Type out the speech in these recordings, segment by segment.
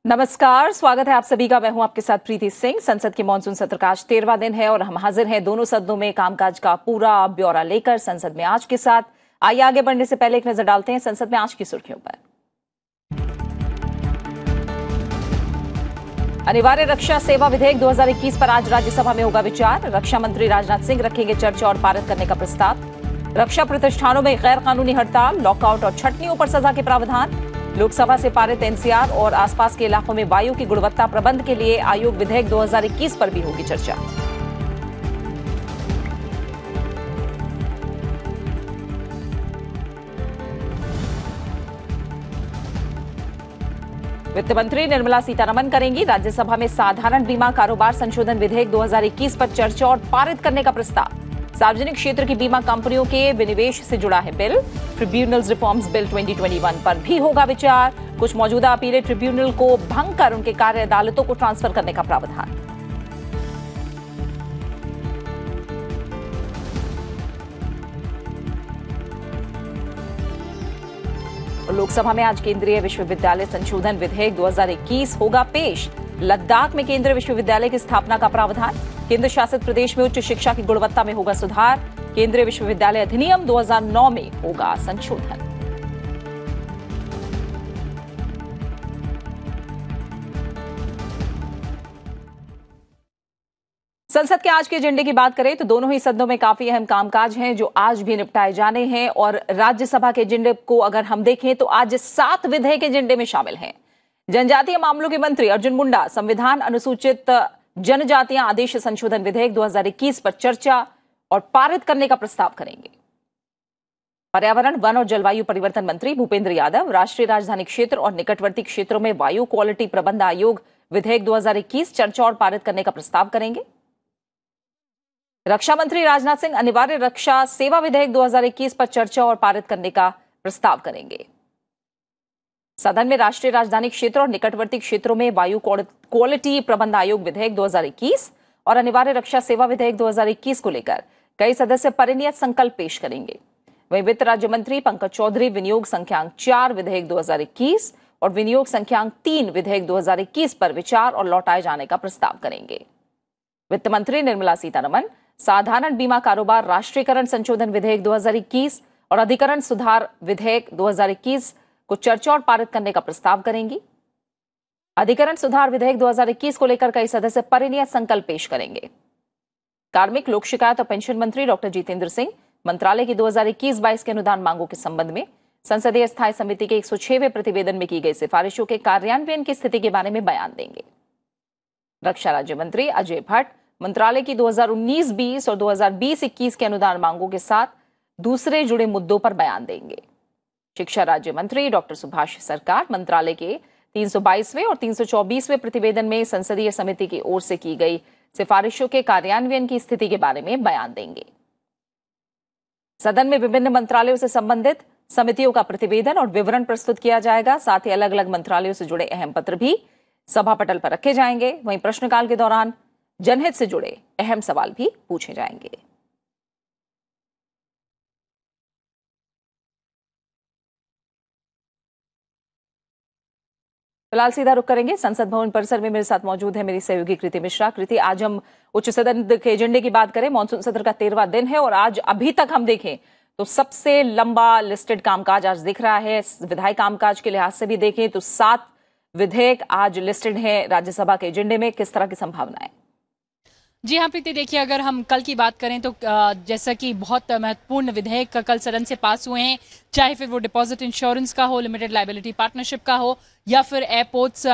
नमस्कार, स्वागत है आप सभी का। मैं हूं आपके साथ प्रीति सिंह। संसद के मानसून सत्र का आज 13वां दिन है और हम हाजिर हैं दोनों सदनों में कामकाज का पूरा ब्यौरा लेकर संसद में आज के साथ। आइए आगे बढ़ने से पहले एक नजर डालते हैं संसद में आज की सुर्खियों पर। अनिवार्य रक्षा सेवा विधेयक 2021 पर आज राज्यसभा में होगा विचार। रक्षा मंत्री राजनाथ सिंह रखेंगे चर्चा और पारित करने का प्रस्ताव। रक्षा प्रतिष्ठानों में गैर कानूनी हड़ताल, लॉकआउट और छटनियों पर सजा के प्रावधान। लोकसभा से पारित एनसीआर और आसपास के इलाकों में वायु की गुणवत्ता प्रबंध के लिए आयोग विधेयक 2021 पर भी होगी चर्चा। वित्त मंत्री निर्मला सीतारमण करेंगी राज्यसभा में साधारण बीमा कारोबार संशोधन विधेयक 2021 पर चर्चा और पारित करने का प्रस्ताव। सार्वजनिक क्षेत्र की बीमा कंपनियों के विनिवेश से जुड़ा है बिल। ट्रिब्यूनल्स रिफॉर्म्स बिल 2021 पर भी होगा विचार। कुछ मौजूदा अपीलें ट्रिब्यूनल को भंग कर उनके कार्य अदालतों को ट्रांसफर करने का प्रावधान। लोकसभा में आज केंद्रीय विश्वविद्यालय संशोधन विधेयक 2021 होगा पेश। लद्दाख में केंद्रीय विश्वविद्यालय की स्थापना का प्रावधान। केंद्र शासित प्रदेश में उच्च शिक्षा की गुणवत्ता में होगा सुधार। केंद्रीय विश्वविद्यालय अधिनियम 2009 में होगा संशोधन। संसद के आज के एजेंडे की बात करें तो दोनों ही सदनों में काफी अहम कामकाज हैं जो आज भी निपटाए जाने हैं। और राज्यसभा के एजेंडे को अगर हम देखें तो आज 7 विधेयक एजेंडे में शामिल हैं। जनजातीय मामलों के मंत्री अर्जुन मुंडा संविधान अनुसूचित जनजातियां आदेश संशोधन विधेयक 2021 पर चर्चा और पारित करने का प्रस्ताव करेंगे। पर्यावरण, वन और जलवायु परिवर्तन मंत्री भूपेंद्र यादव राष्ट्रीय राजधानी क्षेत्र और निकटवर्ती क्षेत्रों में वायु क्वालिटी प्रबंध आयोग विधेयक 2021 चर्चा और पारित करने का प्रस्ताव करेंगे। रक्षा मंत्री राजनाथ सिंह अनिवार्य रक्षा सेवा विधेयक 2021 पर चर्चा और पारित करने का प्रस्ताव करेंगे। सदन में राष्ट्रीय राजधानी क्षेत्र और निकटवर्ती क्षेत्रों में वायु क्वालिटी प्रबंध आयोग विधेयक 2021 और अनिवार्य रक्षा सेवा विधेयक 2021 को लेकर कई सदस्य परिनियत संकल्प पेश करेंगे। वहीं वित्त राज्य मंत्री पंकज चौधरी विनियोग संख्यांक 4 विधेयक 2021 और विनियोग संख्यांक 3 विधेयक 2021 पर विचार और लौटाए जाने का प्रस्ताव करेंगे। वित्त मंत्री निर्मला सीतारमण साधारण बीमा कारोबार राष्ट्रीयकरण संशोधन विधेयक 2021 और अधिकरण सुधार विधेयक 2021 को चर्चा और पारित करने का प्रस्ताव करेंगी। अधिकरण सुधार विधेयक 2021 को लेकर कई सदस्य परिनियत संकल्प पेश करेंगे। कार्मिक, लोक शिकायत और पेंशन मंत्री डॉक्टर जितेंद्र सिंह मंत्रालय की 2021-22 के अनुदान मांगों के संबंध में संसदीय स्थायी समिति के 106वें प्रतिवेदन में की गई सिफारिशों के कार्यान्वयन की स्थिति के बारे में बयान देंगे। रक्षा राज्य मंत्री अजय भट्ट मंत्रालय की 2019-20 और 2020-21 के अनुदान मांगों के साथ दूसरे जुड़े मुद्दों पर बयान देंगे। शिक्षा राज्य मंत्री डॉक्टर सुभाष सरकार मंत्रालय के 322वें और 324वें प्रतिवेदन में संसदीय समिति की ओर से की गई सिफारिशों के कार्यान्वयन की स्थिति के बारे में बयान देंगे। सदन में विभिन्न मंत्रालयों से संबंधित समितियों का प्रतिवेदन और विवरण प्रस्तुत किया जाएगा। साथ ही अलग अलग मंत्रालयों से जुड़े अहम पत्र भी सभा पटल पर रखे जाएंगे। वहीं प्रश्नकाल के दौरान जनहित से जुड़े अहम सवाल भी पूछे जाएंगे। फिलहाल सीधा रुख करेंगे संसद भवन परिसर में। मेरे साथ मौजूद है मेरी सहयोगी कृति मिश्रा। कृति, आज हम उच्च सदन के एजेंडे की बात करें। मानसून सत्र का 13वां दिन है और आज अभी तक हम देखें तो सबसे लंबा लिस्टेड कामकाज आज दिख रहा है। विधायी कामकाज के लिहाज से भी देखें तो 7 विधेयक आज लिस्टेड है राज्यसभा के एजेंडे में। किस तरह की संभावनाएं? जी हाँ प्रीति, देखिए अगर हम कल की बात करें तो जैसा कि बहुत महत्वपूर्ण विधेयक कल सदन से पास हुए हैं, चाहे फिर वो डिपॉजिट इंश्योरेंस का हो, लिमिटेड लायबिलिटी पार्टनरशिप का हो या फिर एयरपोर्ट्स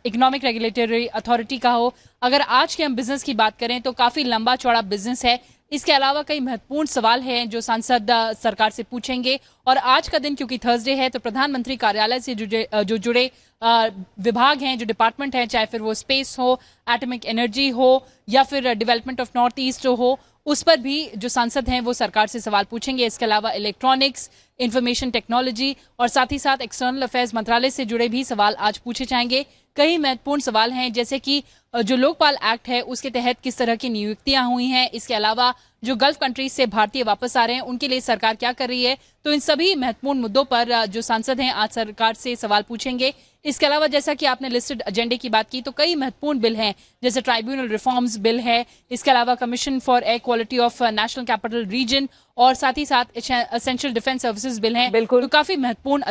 इकोनॉमिक रेगुलेटरी अथॉरिटी का हो। अगर आज के हम बिजनेस की बात करें तो काफी लंबा चौड़ा बिजनेस है। इसके अलावा कई महत्वपूर्ण सवाल हैं जो सांसद सरकार से पूछेंगे। और आज का दिन क्योंकि थर्सडे है तो प्रधानमंत्री कार्यालय से जुड़े विभाग हैं, जो डिपार्टमेंट हैं, चाहे फिर वो स्पेस हो, एटॉमिक एनर्जी हो या फिर डेवलपमेंट ऑफ नॉर्थ ईस्ट हो, उस पर भी जो सांसद हैं वो सरकार से सवाल पूछेंगे। इसके अलावा इलेक्ट्रॉनिक्स, इंफॉर्मेशन टेक्नोलॉजी और साथ ही साथ एक्सटर्नल अफेयर्स मंत्रालय से जुड़े भी सवाल आज पूछे जाएंगे। कई महत्वपूर्ण सवाल हैं, जैसे कि जो लोकपाल एक्ट है उसके तहत किस तरह की नियुक्तियां हुई हैं, इसके अलावा जो गल्फ कंट्रीज से भारतीय वापस आ रहे हैं उनके लिए सरकार क्या कर रही है। तो इन सभी महत्वपूर्ण मुद्दों पर जो सांसद हैं आज सरकार से सवाल पूछेंगे। इसके अलावा जैसा कि आपने लिस्टेड एजेंडे की बात की, तो कई महत्वपूर्ण बिल हैं, जैसे ट्राइब्यूनल रिफॉर्म्स बिल है, इसके अलावा commission for air quality of national capital region और साथ ही साथ एसेंशियल डिफेंस सर्विसेज बिल हैं। बिल्कुल। तो काफी महत्वपूर्ण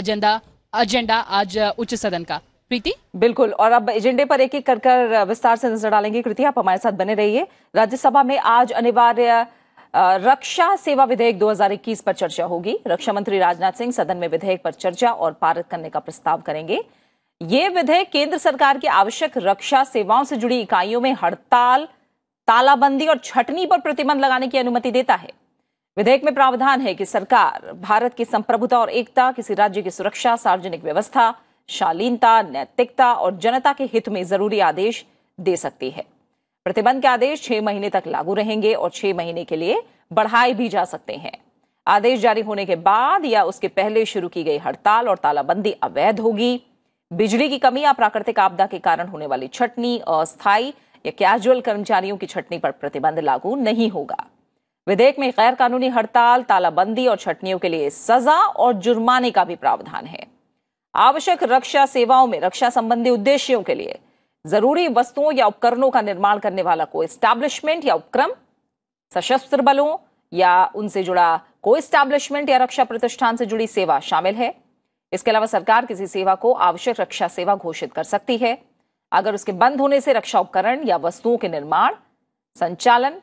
एजेंडा आज उच्च सदन का। प्रीति, बिल्कुल, और अब एजेंडे पर एक एक कर विस्तार से नजर डालेंगे। कृति, आप हमारे साथ बने रहिए। राज्यसभा में आज अनिवार्य रक्षा सेवा विधेयक 2021 पर चर्चा होगी। रक्षा मंत्री राजनाथ सिंह सदन में विधेयक पर चर्चा और पारित करने का प्रस्ताव करेंगे। ये विधेयक केंद्र सरकार की आवश्यक रक्षा सेवाओं से जुड़ी इकाइयों में हड़ताल, तालाबंदी और छटनी पर प्रतिबंध लगाने की अनुमति देता है। विधेयक में प्रावधान है कि सरकार भारत की संप्रभुता और एकता, किसी राज्य की सुरक्षा, सार्वजनिक व्यवस्था, शालीनता, नैतिकता और जनता के हित में जरूरी आदेश दे सकती है। प्रतिबंध के आदेश 6 महीने तक लागू रहेंगे और 6 महीने के लिए बढ़ाए भी जा सकते हैं। आदेश जारी होने के बाद या उसके पहले शुरू की गई हड़ताल और तालाबंदी अवैध होगी। बिजली की कमी या प्राकृतिक आपदा के कारण होने वाली छटनी, अस्थायी या कैजुअल कर्मचारियों की छटनी पर प्रतिबंध लागू नहीं होगा। विधेयक में गैर कानूनी हड़ताल, तालाबंदी और छटनियों के लिए सजा और जुर्माने का भी प्रावधान है। आवश्यक रक्षा सेवाओं में रक्षा संबंधी उद्देश्यों के लिए जरूरी वस्तुओं या उपकरणों का निर्माण करने वाला कोई एस्टैब्लिशमेंट या उपक्रम, सशस्त्र बलों या उनसे जुड़ा कोई एस्टैब्लिशमेंट या रक्षा प्रतिष्ठान से जुड़ी सेवा शामिल है। इसके अलावा सरकार किसी सेवा को आवश्यक रक्षा सेवा घोषित कर सकती है अगर उसके बंद होने से रक्षा उपकरण या वस्तुओं के निर्माण, संचालन,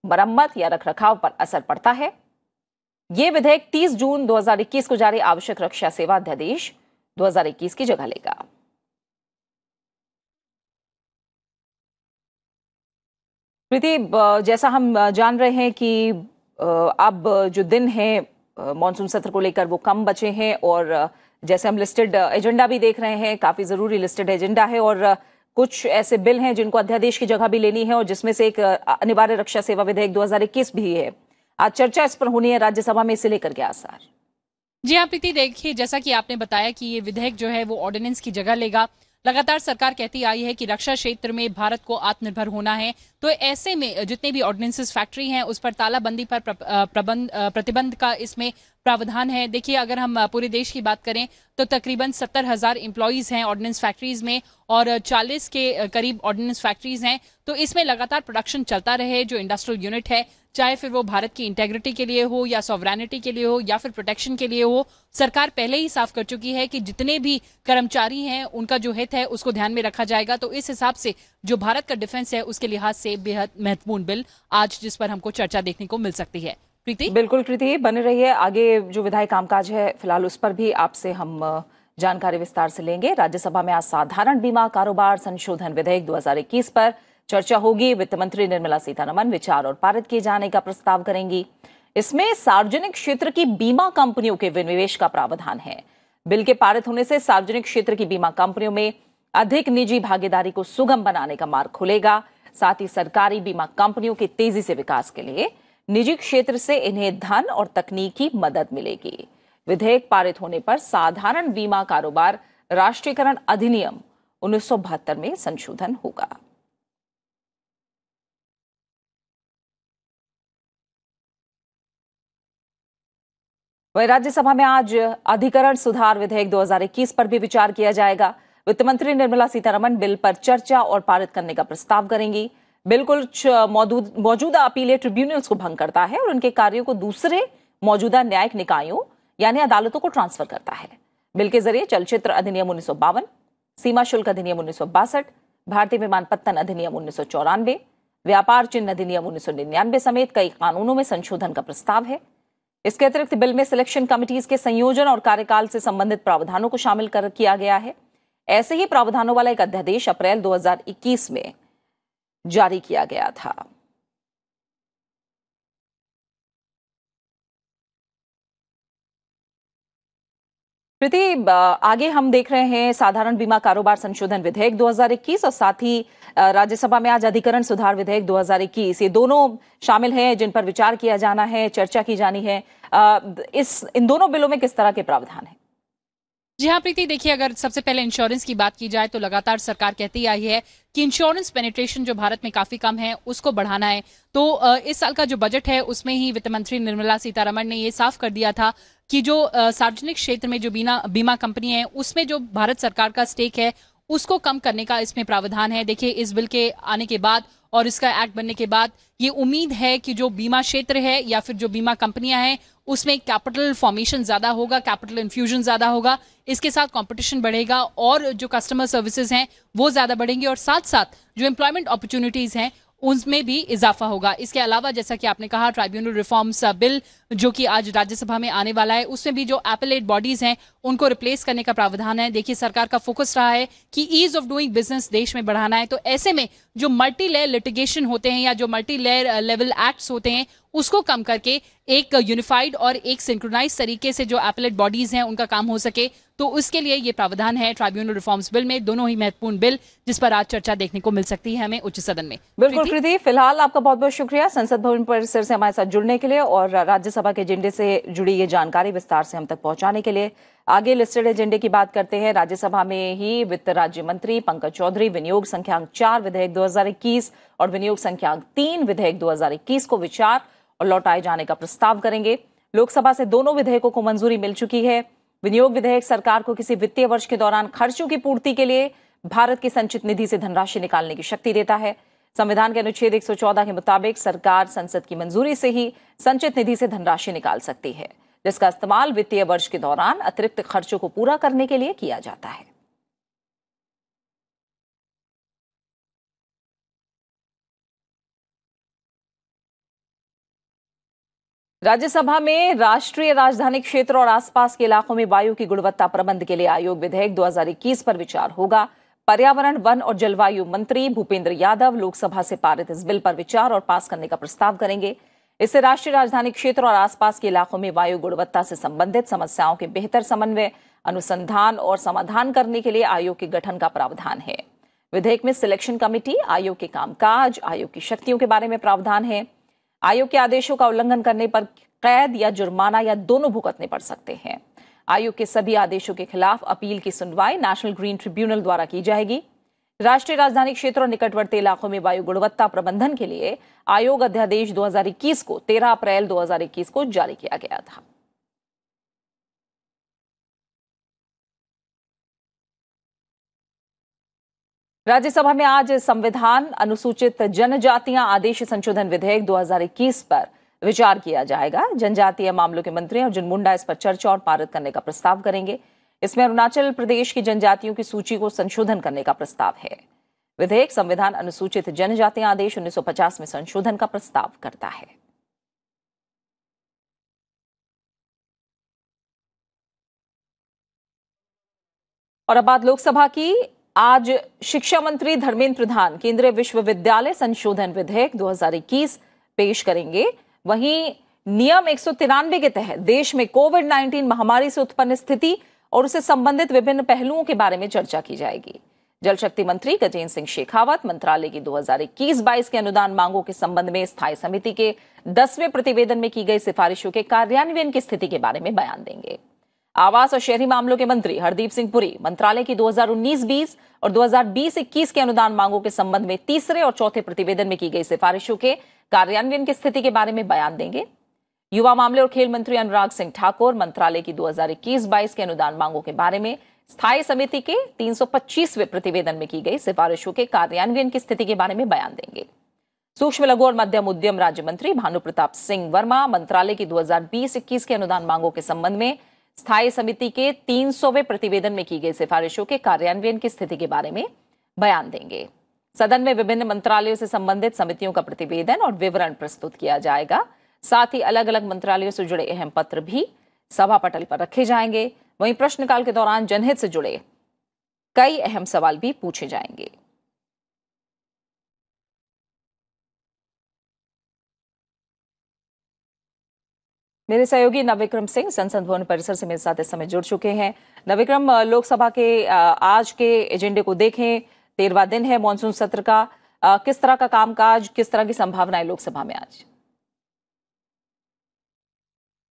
मरम्मत या रखरखाव पर असर पड़ता है। यह विधेयक 30 जून 2021 को जारी आवश्यक रक्षा सेवा अध्यादेश 2021 की जगह लेगा। प्रीति, जैसा हम जान रहे हैं कि अब जो दिन है मॉनसून सत्र को लेकर वो कम बचे हैं और जैसे हम लिस्टेड एजेंडा भी देख रहे हैं, काफी जरूरी लिस्टेड एजेंडा है और कुछ ऐसे बिल हैं जिनको अध्यादेश की जगह भी लेनी है और जिसमें से एक अनिवार्य रक्षा सेवा विधेयक 2021 भी है। आज चर्चा इस पर होनी है राज्यसभा में, इसे लेकर के आसार। जी हाँ प्रीति, देखिए जैसा कि आपने बताया कि ये विधेयक जो है वो ऑर्डिनेंस की जगह लेगा। लगातार सरकार कहती आई है कि रक्षा क्षेत्र में भारत को आत्मनिर्भर होना है, तो ऐसे में जितने भी ऑर्डिनेंसेस फैक्ट्री हैं उस पर तालाबंदी पर प्रतिबंध का इसमें प्रावधान है। देखिए अगर हम पूरे देश की बात करें तो तकरीबन 70,000 एम्प्लॉयज हैं ऑर्डिनेंस फैक्ट्रीज में और 40 के करीब ऑर्डिनेंस फैक्ट्रीज हैं। तो इसमें लगातार प्रोडक्शन चलता रहे। जो इंडस्ट्रियल यूनिट है, चाहे फिर वो भारत की इंटेग्रिटी के लिए हो या सॉवरेनिटी के लिए हो या फिर प्रोटेक्शन के लिए हो, सरकार पहले ही साफ कर चुकी है कि जितने भी कर्मचारी हैं उनका जो हित है उसको ध्यान में रखा जाएगा। तो इस हिसाब से जो भारत का डिफेंस है उसके लिहाज से बेहद महत्वपूर्ण बिल आज जिस पर हमको चर्चा देखने को मिल सकती है। प्रीति, बिल्कुल कृति, बने रहिए। आगे जो विधायी कामकाज है फिलहाल उस पर भी आपसे हम जानकारी विस्तार से लेंगे। राज्यसभा में आज साधारण बीमा कारोबार संशोधन विधेयक 2021 पर चर्चा होगी। वित्त मंत्री निर्मला सीतारमण विचार और पारित किए जाने का प्रस्ताव करेंगी। इसमें सार्वजनिक क्षेत्र की बीमा कंपनियों के विनिवेश का प्रावधान है। बिल के पारित होने से सार्वजनिक क्षेत्र की बीमा कंपनियों में अधिक निजी भागीदारी को सुगम बनाने का मार्ग खुलेगा। साथ ही सरकारी बीमा कंपनियों के तेजी से विकास के लिए निजी क्षेत्र से इन्हें धन और तकनीकी मदद मिलेगी। विधेयक पारित होने पर साधारण बीमा कारोबार राष्ट्रीयकरण अधिनियम 1972 में संशोधन होगा। वहीं राज्यसभा में आज अधिकरण सुधार विधेयक 2021 पर भी विचार किया जाएगा। वित्त मंत्री निर्मला सीतारमण बिल पर चर्चा और पारित करने का प्रस्ताव करेंगी। बिल कुछ मौजूदा अपीलीय ट्रिब्यूनल्स को भंग करता है और उनके कार्यों को दूसरे मौजूदा न्यायिक निकायों यानी अदालतों को ट्रांसफर करता है। बिल के जरिए चलचित्र अधिनियम 1952, सीमा शुल्क अधिनियम 1962, भारतीय विमानपत्तन अधिनियम 1994, व्यापार चिन्ह अधिनियम 1999 समेत कई कानूनों में संशोधन का प्रस्ताव है। इसके अतिरिक्त बिल में सिलेक्शन कमिटीज के संयोजन और कार्यकाल से संबंधित प्रावधानों को शामिल किया गया है। ऐसे ही प्रावधानों वाला एक अध्यादेश अप्रैल 2021 में जारी किया गया था। प्रीति, आगे हम देख रहे हैं साधारण बीमा कारोबार संशोधन विधेयक 2021 और साथ ही राज्यसभा में आज अधिकरण सुधार विधेयक 2021, ये दोनों शामिल हैं जिन पर विचार किया जाना है, चर्चा की जानी है। इन दोनों बिलों में किस तरह के प्रावधान हैं? जी हाँ प्रीति, देखिए अगर सबसे पहले इंश्योरेंस की बात की जाए तो लगातार सरकार कहती आई है कि इंश्योरेंस पेनिट्रेशन जो भारत में काफी कम है उसको बढ़ाना है। तो इस साल का जो बजट है उसमें ही वित्त मंत्री निर्मला सीतारमण ने ये साफ कर दिया था कि जो सार्वजनिक क्षेत्र में जो बीमा कंपनी है उसमें जो भारत सरकार का स्टेक है उसको कम करने का इसमें प्रावधान है। देखिए इस बिल के आने के बाद और इसका एक्ट बनने के बाद ये उम्मीद है कि जो बीमा क्षेत्र है या फिर जो बीमा कंपनियां हैं उसमें कैपिटल फॉर्मेशन ज्यादा होगा, कैपिटल इन्फ्यूजन ज्यादा होगा, इसके साथ कंपटीशन बढ़ेगा और जो कस्टमर सर्विसेज हैं वो ज्यादा बढ़ेंगी और साथ साथ जो एम्प्लॉयमेंट अपॉर्चुनिटीज हैं उनमें भी इजाफा होगा। इसके अलावा जैसा कि आपने कहा ट्राइब्यूनल रिफॉर्म्स बिल जो कि आज राज्यसभा में आने वाला है उसमें भी जो एपेलेट बॉडीज हैं उनको रिप्लेस करने का प्रावधान है। देखिए सरकार का फोकस रहा है कि ईज ऑफ डूइंग बिजनेस देश में बढ़ाना है, तो ऐसे में जो मल्टी लेयर लिटिगेशन होते हैं या जो मल्टी लेयर लेवल एक्ट्स होते हैं उसको कम करके एक यूनिफाइड और एक सिंक्रोनाइज तरीके से जो एपेलेट बॉडीज हैं उनका काम हो सके, तो उसके लिए ये प्रावधान है ट्राइब्यूनल रिफॉर्म्स बिल में। दोनों ही महत्वपूर्ण बिल जिस पर आज चर्चा देखने को मिल सकती है हमें उच्च सदन में। बिल्कुल कृति, फिलहाल आपका बहुत बहुत शुक्रिया संसद भवन परिसर से हमारे साथ जुड़ने के लिए और राज्यसभा के एजेंडे से जुड़ी ये जानकारी विस्तार से हम तक पहुंचाने के लिए। आगे लिस्टेड एजेंडे की बात करते हैं। राज्यसभा में ही वित्त राज्य मंत्री पंकज चौधरी विनियोग संख्यांक 4 विधेयक 2021 और विनियोग संख्यांक 3 विधेयक 2021 को विचार और लौटाए जाने का प्रस्ताव करेंगे। लोकसभा से दोनों विधेयकों को मंजूरी मिल चुकी है। विनियोग विधेयक सरकार को किसी वित्तीय वर्ष के दौरान खर्चों की पूर्ति के लिए भारत की संचित निधि से धनराशि निकालने की शक्ति देता है। संविधान के अनुच्छेद 114 के मुताबिक सरकार संसद की मंजूरी से ही संचित निधि से धनराशि निकाल सकती है, जिसका इस्तेमाल वित्तीय वर्ष के दौरान अतिरिक्त खर्चों को पूरा करने के लिए किया जाता है। राज्यसभा में राष्ट्रीय राजधानी क्षेत्र और आसपास के इलाकों में वायु की गुणवत्ता प्रबंध के लिए आयोग विधेयक 2021 पर विचार होगा। पर्यावरण, वन और जलवायु मंत्री भूपेंद्र यादव लोकसभा से पारित इस बिल पर विचार और पास करने का प्रस्ताव करेंगे। इससे राष्ट्रीय राजधानी क्षेत्र और आसपास के इलाकों में वायु गुणवत्ता से संबंधित समस्याओं के बेहतर समन्वय, अनुसंधान और समाधान करने के लिए आयोग के गठन का प्रावधान है। विधेयक में सिलेक्शन कमेटी, आयोग के कामकाज, आयोग की शक्तियों के बारे में प्रावधान है। आयोग के आदेशों का उल्लंघन करने पर कैद या जुर्माना या दोनों भुगतने पड़ सकते हैं। आयोग के सभी आदेशों के खिलाफ अपील की सुनवाई नेशनल ग्रीन ट्रिब्यूनल द्वारा की जाएगी। राष्ट्रीय राजधानी क्षेत्र और निकटवर्ती इलाकों में वायु गुणवत्ता प्रबंधन के लिए आयोग अध्यादेश 2021 को 13 अप्रैल 2021 को जारी किया गया था। राज्यसभा में आज संविधान अनुसूचित जनजातियां आदेश संशोधन विधेयक 2021 पर विचार किया जाएगा। जनजातीय मामलों के मंत्री अर्जुन मुंडा इस पर चर्चा और पारित करने का प्रस्ताव करेंगे। इसमें अरुणाचल प्रदेश की जनजातियों की सूची को संशोधन करने का प्रस्ताव है। विधेयक संविधान अनुसूचित जनजातियां आदेश 1950 में संशोधन का प्रस्ताव करता है। और अब बात लोकसभा की। आज शिक्षा मंत्री धर्मेंद्र प्रधान केंद्रीय विश्वविद्यालय संशोधन विधेयक 2021 पेश करेंगे। वहीं नियम 193 के तहत देश में कोविड-19 महामारी से उत्पन्न स्थिति और उससे संबंधित विभिन्न पहलुओं के बारे में चर्चा की जाएगी। जल शक्ति मंत्री गजेंद्र सिंह शेखावत मंत्रालय की 2021-22 के अनुदान मांगों के संबंध में स्थायी समिति के 10वें प्रतिवेदन में की गई सिफारिशों के कार्यान्वयन की स्थिति के बारे में बयान देंगे। आवास और शहरी मामलों के मंत्री हरदीप सिंह पुरी मंत्रालय की 2019-20 और 2020-21 के अनुदान मांगों के संबंध में तीसरे और चौथे प्रतिवेदन में की गई सिफारिशों के कार्यान्वयन की स्थिति के बारे में बयान देंगे। युवा मामले और खेल मंत्री अनुराग सिंह ठाकुर मंत्रालय की 2021-22 के अनुदान मांगों के बारे में स्थायी समिति के 325वें प्रतिवेदन में की गई सिफारिशों के कार्यान्वयन की स्थिति के बारे में बयान देंगे। सूक्ष्म लघु और मध्यम उद्यम राज्य मंत्री भानु प्रताप सिंह वर्मा मंत्रालय की 2020-21 के अनुदान मांगों के संबंध में स्थायी समिति के 300वें प्रतिवेदन में की गई सिफारिशों के कार्यान्वयन की स्थिति के बारे में बयान देंगे। सदन में विभिन्न मंत्रालयों से संबंधित समितियों का प्रतिवेदन और विवरण प्रस्तुत किया जाएगा। साथ ही अलग अलग मंत्रालयों से जुड़े अहम पत्र भी सभा पटल पर रखे जाएंगे। वहीं प्रश्नकाल के दौरान जनहित से जुड़े कई अहम सवाल भी पूछे जाएंगे। मेरे सहयोगी नवविक्रम सिंह संसद भवन परिसर से मेरे साथ इस समय जुड़ चुके हैं। नवविक्रम, लोकसभा के आज के एजेंडे को देखें, 13वां दिन है मॉनसून सत्र का। किस तरह का कामकाज, किस तरह की संभावनाएं लोकसभा में आज?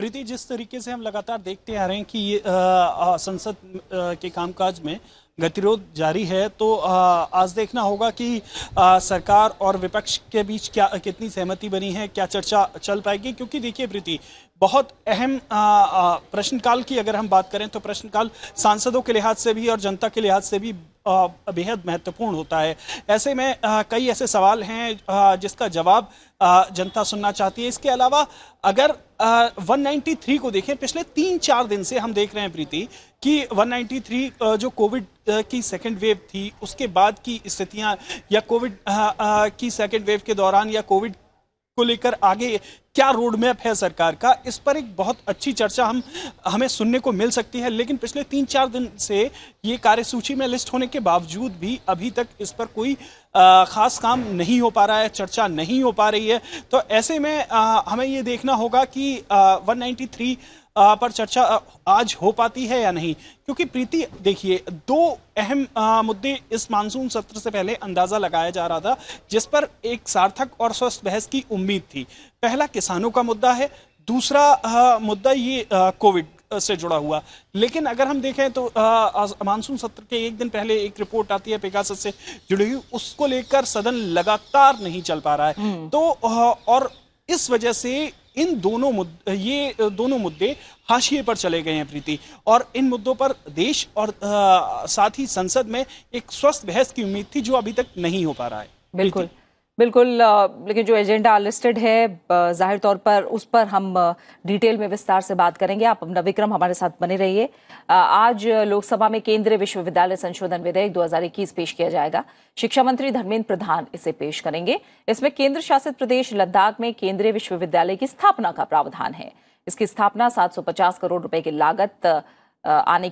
प्रीति, जिस तरीके से हम लगातार देखते आ रहे हैं कि ये संसद के कामकाज में गतिरोध जारी है, तो आज देखना होगा कि सरकार और विपक्ष के बीच कितनी सहमति बनी है, क्या चर्चा चल पाएगी। क्योंकि देखिए प्रीति, बहुत अहम प्रश्नकाल की अगर हम बात करें तो प्रश्नकाल सांसदों के लिहाज से भी और जनता के लिहाज से भी बेहद महत्वपूर्ण होता है। ऐसे में कई ऐसे सवाल हैं जिसका जवाब जनता सुनना चाहती है। इसके अलावा अगर 193 को देखें, पिछले 3-4 दिन से हम देख रहे हैं प्रीति कि 193 जो कोविड की सेकेंड वेव थी उसके बाद की स्थितियां, या कोविड की सेकेंड वेव के दौरान, या कोविड को लेकर आगे क्या रोड मैप है सरकार का, इस पर एक बहुत अच्छी चर्चा हमें सुनने को मिल सकती है। लेकिन पिछले 3-4 दिन से ये कार्यसूची में लिस्ट होने के बावजूद भी अभी तक इस पर कोई खास काम नहीं हो पा रहा है, चर्चा नहीं हो पा रही है। तो ऐसे में हमें ये देखना होगा कि 193 पर चर्चा आज हो पाती है या नहीं। क्योंकि प्रीति देखिए, 2 अहम मुद्दे इस मानसून सत्र से पहले अंदाजा लगाया जा रहा था जिस पर एक सार्थक और स्वस्थ बहस की उम्मीद थी। पहला किसानों का मुद्दा है, दूसरा मुद्दा ये कोविड से जुड़ा हुआ। लेकिन अगर हम देखें तो मानसून सत्र के एक दिन पहले एक रिपोर्ट आती है पेगासस से जुड़ी हुई, उसको लेकर सदन लगातार नहीं चल पा रहा है। तो और इस वजह से ये दोनों मुद्दे हाशिए पर चले गए हैं प्रीति, और इन मुद्दों पर देश और साथ ही संसद में एक स्वस्थ बहस की उम्मीद थी जो अभी तक नहीं हो पा रहा है। बिल्कुल बिल्कुल, लेकिन जो एजेंडा लिस्टेड है जाहिर तौर पर उस पर हम डिटेल में विस्तार से बात करेंगे। आप नविक्रम हमारे साथ बने रहिए। आज लोकसभा में केंद्रीय विश्वविद्यालय संशोधन विधेयक 2021 पेश किया जाएगा। शिक्षा मंत्री धर्मेंद्र प्रधान इसे पेश करेंगे। इसमें केंद्र शासित प्रदेश लद्दाख में केंद्रीय विश्वविद्यालय की स्थापना का प्रावधान है। इसकी स्थापना 750 करोड़ रुपए की लागत आने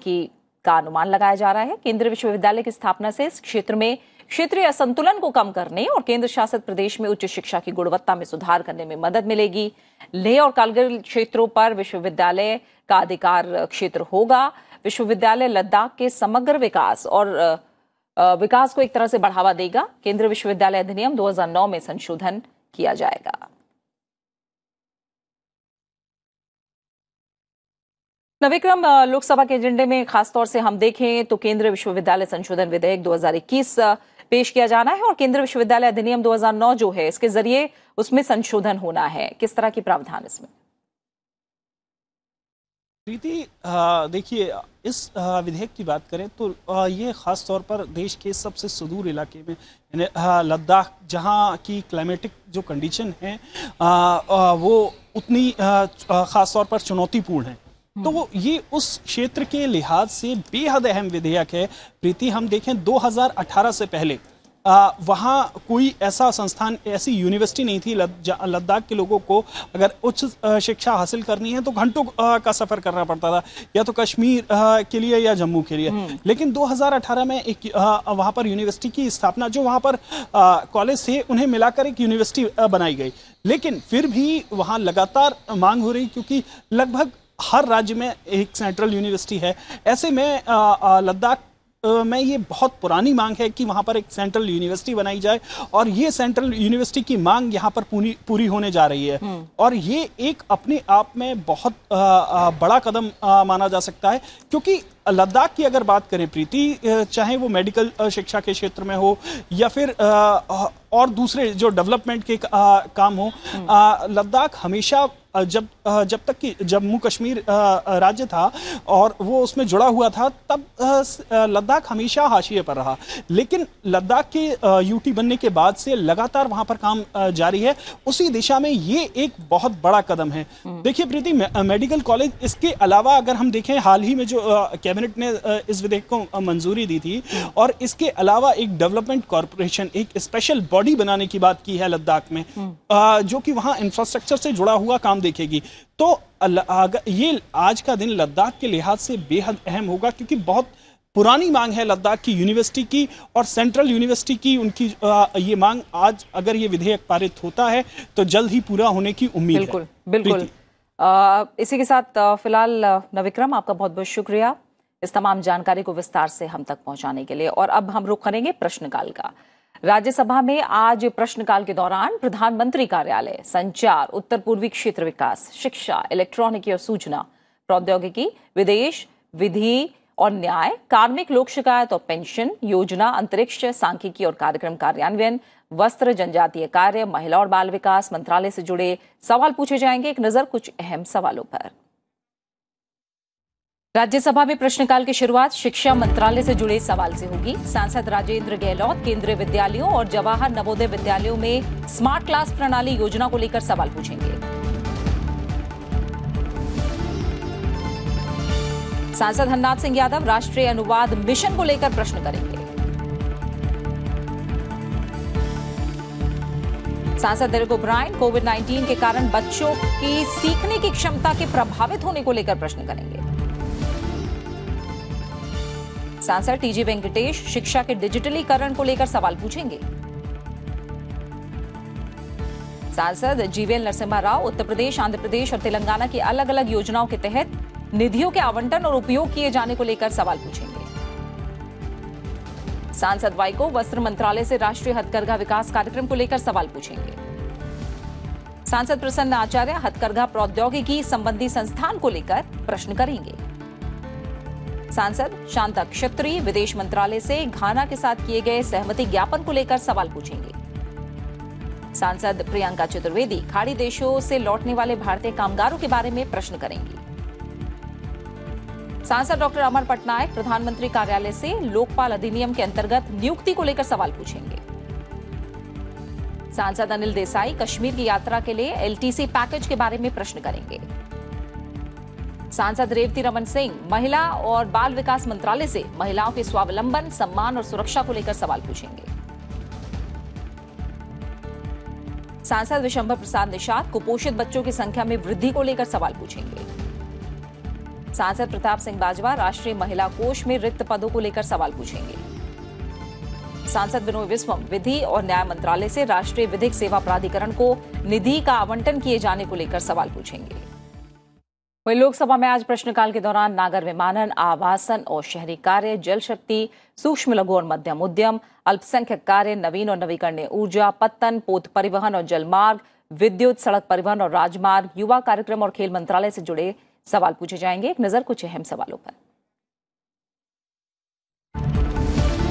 का अनुमान लगाया जा रहा है। केंद्रीय विश्वविद्यालय की स्थापना से इस क्षेत्र में क्षेत्रीय असंतुलन को कम करने और केंद्र शासित प्रदेश में उच्च शिक्षा की गुणवत्ता में सुधार करने में मदद मिलेगी। लेह और कारगिल क्षेत्रों पर विश्वविद्यालय का अधिकार क्षेत्र होगा। विश्वविद्यालय लद्दाख के समग्र विकास और विकास को एक तरह से बढ़ावा देगा। केंद्रीय विश्वविद्यालय अधिनियम 2009 में संशोधन किया जाएगा। नविक्रम, लोकसभा के एजेंडे में खासतौर से हम देखें तो केंद्रीय विश्वविद्यालय संशोधन विधेयक 2021 पेश किया जाना है और केंद्रीय विश्वविद्यालय अधिनियम 2009 जो है इसके जरिए उसमें संशोधन होना है। किस तरह की प्रावधान इसमें? प्रीति देखिए, इस विधेयक की बात करें तो ये खास तौर पर देश के सबसे सुदूर इलाके में, यानी लद्दाख, जहां की क्लाइमेटिक जो कंडीशन है वो उतनी खास तौर पर चुनौतीपूर्ण है। तो ये उस क्षेत्र के लिहाज से बेहद अहम विधेयक है प्रीति। हम देखें 2018 से पहले वहाँ कोई ऐसा संस्थान, ऐसी यूनिवर्सिटी नहीं थी लद्दाख के लोगों को अगर उच्च शिक्षा हासिल करनी है तो घंटों का सफर करना पड़ता था, या तो कश्मीर के लिए या जम्मू के लिए। लेकिन 2018 में एक वहाँ पर यूनिवर्सिटी की स्थापना, जो वहाँ पर कॉलेज थे उन्हें मिलाकर एक यूनिवर्सिटी बनाई गई। लेकिन फिर भी वहाँ लगातार मांग हो रही, क्योंकि लगभग हर राज्य में एक सेंट्रल यूनिवर्सिटी है। ऐसे में लद्दाख में ये बहुत पुरानी मांग है कि वहाँ पर एक सेंट्रल यूनिवर्सिटी बनाई जाए, और ये सेंट्रल यूनिवर्सिटी की मांग यहाँ पर पूरी होने जा रही है। और ये एक अपने आप में बहुत बड़ा कदम माना जा सकता है, क्योंकि लद्दाख की अगर बात करें प्रीति, चाहे वो मेडिकल शिक्षा के क्षेत्र में हो या फिर और दूसरे जो डेवलपमेंट के काम हो, लद्दाख हमेशा जब तक कि जम्मू कश्मीर राज्य था और वो उसमें जुड़ा हुआ था, तब लद्दाख हमेशा हाशिए पर रहा। लेकिन लद्दाख के यूटी बनने के बाद से लगातार वहां पर काम जारी है। उसी दिशा में ये एक बहुत बड़ा कदम है। देखिए प्रीति, मेडिकल कॉलेज, इसके अलावा अगर हम देखें हाल ही में जो कैबिनेट ने इस विधेयक को मंजूरी दी थी, और इसके अलावा एक डेवलपमेंट कॉर्पोरेशन, एक स्पेशल बॉडी बनाने की बात की है लद्दाख में, जो कि वहां इंफ्रास्ट्रक्चर से जुड़ा हुआ काम देखेगी। तो ये आज का दिन लद्दाख के लिहाज से बेहद अहम होगा, क्योंकि बहुत पुरानी मांग है लद्दाख की यूनिवर्सिटी की और सेंट्रल यूनिवर्सिटी की। उनकी ये मांग आज अगर ये विधेयक पारित होता है तो जल्द ही पूरा होने की उम्मीद है। बिल्कुल। इसी के साथ फिलहाल नविक्रम, आपका बहुत बहुत शुक्रिया इस तमाम जानकारी को विस्तार से हम तक पहुंचाने के लिए। और अब हम रुख करेंगे प्रश्नकाल का। राज्यसभा में आज प्रश्नकाल के दौरान प्रधानमंत्री कार्यालय, संचार, उत्तर पूर्वी क्षेत्र विकास, शिक्षा, इलेक्ट्रॉनिकी और सूचना प्रौद्योगिकी, विदेश, विधि और न्याय, कार्मिक लोक शिकायत और पेंशन, योजना, अंतरिक्ष, सांख्यिकी और कार्यक्रम कार्यान्वयन, वस्त्र, जनजातीय कार्य, महिला और बाल विकास मंत्रालय से जुड़े सवाल पूछे जाएंगे। एक नजर कुछ अहम सवालों पर। राज्यसभा में प्रश्नकाल की शुरुआत शिक्षा मंत्रालय से जुड़े सवाल से होगी। सांसद राजेंद्र गहलोत केंद्रीय विद्यालयों और जवाहर नवोदय विद्यालयों में स्मार्ट क्लास प्रणाली योजना को लेकर सवाल पूछेंगे। सांसद हरनाथ सिंह यादव राष्ट्रीय अनुवाद मिशन को लेकर प्रश्न करेंगे। सांसद डेरेक ओब्रायन कोविड-19 के कारण बच्चों की सीखने की क्षमता के प्रभावित होने को लेकर प्रश्न करेंगे। सांसद टीजी वेंकटेश शिक्षा के डिजिटलीकरण को लेकर सवाल पूछेंगे। सांसद जीवीएल नरसिम्हा राव उत्तर प्रदेश, आंध्र प्रदेश और तेलंगाना की अलग अलग योजनाओं के तहत निधियों के आवंटन और उपयोग किए जाने को लेकर सवाल पूछेंगे। सांसद वाइको वस्त्र मंत्रालय से राष्ट्रीय हथकरघा विकास कार्यक्रम को लेकर सवाल पूछेंगे। सांसद प्रसन्न आचार्य हथकरघा प्रौद्योगिकी संबंधी संस्थान को लेकर प्रश्न करेंगे। सांसद शांता क्षत्री विदेश मंत्रालय से घाना के साथ किए गए सहमति ज्ञापन को लेकर सवाल पूछेंगे। सांसद प्रियंका चतुर्वेदी खाड़ी देशों से लौटने वाले भारतीय कामगारों के बारे में प्रश्न करेंगी। सांसद डॉक्टर अमर पटनायक प्रधानमंत्री कार्यालय से लोकपाल अधिनियम के अंतर्गत नियुक्ति को लेकर सवाल पूछेंगे। सांसद अनिल देसाई कश्मीर की यात्रा के लिए एलटीसी पैकेज के बारे में प्रश्न करेंगे। सांसद रेवती रमन सिंह महिला और बाल विकास मंत्रालय से महिलाओं के स्वावलंबन, सम्मान और सुरक्षा को लेकर सवाल पूछेंगे। सांसद विशंभर प्रसाद निषाद कुपोषित बच्चों की संख्या में वृद्धि को लेकर सवाल पूछेंगे। सांसद प्रताप सिंह बाजवा राष्ट्रीय महिला कोष में रिक्त पदों को लेकर सवाल पूछेंगे। सांसद बिनोय विश्वम विधि और न्याय मंत्रालय से राष्ट्रीय विधिक सेवा प्राधिकरण को निधि का आवंटन किए जाने को लेकर सवाल पूछेंगे। वहीं लोकसभा में आज प्रश्नकाल के दौरान नागर विमानन, आवासन और शहरी कार्य, जल शक्ति, सूक्ष्म लघु और मध्यम उद्यम, अल्पसंख्यक कार्य, नवीन और नवीकरणीय ऊर्जा, पत्तन, पोत परिवहन और जलमार्ग, विद्युत, सड़क परिवहन और राजमार्ग, युवा कार्यक्रम और खेल मंत्रालय से जुड़े सवाल पूछे जाएंगे। एक नजर कुछ अहम सवालों पर।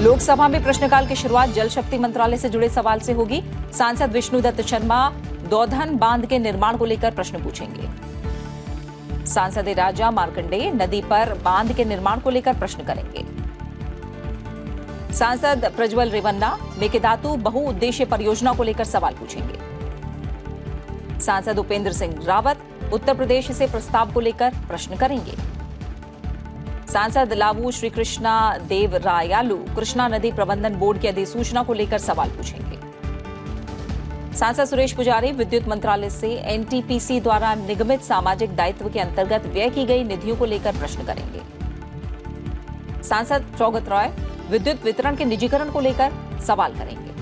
लोकसभा में प्रश्नकाल की शुरुआत जल शक्ति मंत्रालय से जुड़े सवाल से होगी। सांसद विष्णुदत्त शर्मा दौधन बांध के निर्माण को लेकर प्रश्न पूछेंगे। सांसद राजा मार्कंडेय नदी पर बांध के निर्माण को लेकर प्रश्न करेंगे। सांसद प्रज्वल रेवन्ना मेकेदातु बहुउद्देशीय परियोजना को लेकर सवाल पूछेंगे। सांसद उपेंद्र सिंह रावत उत्तर प्रदेश से प्रस्ताव को लेकर प्रश्न करेंगे। सांसद लावू श्री कृष्णा देव रायालू कृष्णा नदी प्रबंधन बोर्ड की अधिसूचना को लेकर सवाल पूछेंगे। सांसद सुरेश पुजारी विद्युत मंत्रालय से एनटीपीसी द्वारा निगमित सामाजिक दायित्व के अंतर्गत व्यय की गई निधियों को लेकर प्रश्न करेंगे। सांसद सौगत रॉय विद्युत वितरण के निजीकरण को लेकर सवाल करेंगे।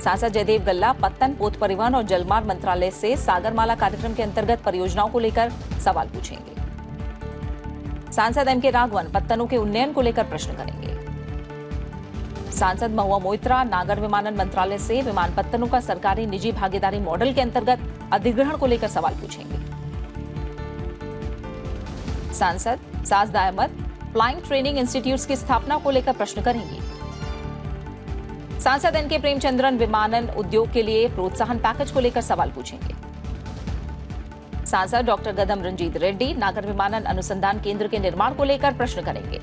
सांसद जयदेव गल्ला पत्तन, पोत परिवहन और जलमार्ग मंत्रालय से सागरमाला कार्यक्रम के अंतर्गत परियोजनाओं को लेकर सवाल पूछेंगे। सांसद एमके राघवन पत्तनों के उन्नयन को लेकर प्रश्न करेंगे। सांसद महुआ मोइत्रा नागर विमानन मंत्रालय से विमानपत्तनों का सरकारी निजी भागीदारी मॉडल के अंतर्गत अधिग्रहण को लेकर सवाल पूछेंगे। सांसद Sajda Ahmed flying training institute की स्थापना को लेकर प्रश्न करेंगी। सांसद एनके प्रेमचंद्रन विमानन उद्योग के लिए प्रोत्साहन पैकेज को लेकर सवाल पूछेंगे। सांसद डॉक्टर गदम रंजीत रेड्डी नागर विमानन अनुसंधान केंद्र के निर्माण को लेकर प्रश्न करेंगे।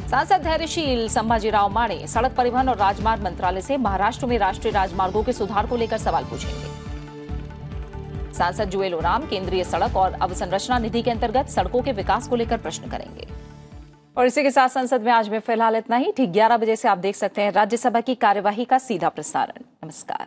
सांसद धैर्यशील संभाजीराव माणे सड़क परिवहन और राजमार्ग मंत्रालय से महाराष्ट्र में राष्ट्रीय राजमार्गों के सुधार को लेकर सवाल पूछेंगे। सांसद जुएल ओराम केंद्रीय सड़क और अवसंरचना निधि के अंतर्गत सड़कों के विकास को लेकर प्रश्न करेंगे। और इसी के साथ संसद में आज में फिलहाल इतना ही। ठीक 11 बजे से आप देख सकते हैं राज्यसभा की कार्यवाही का सीधा प्रसारण। नमस्कार।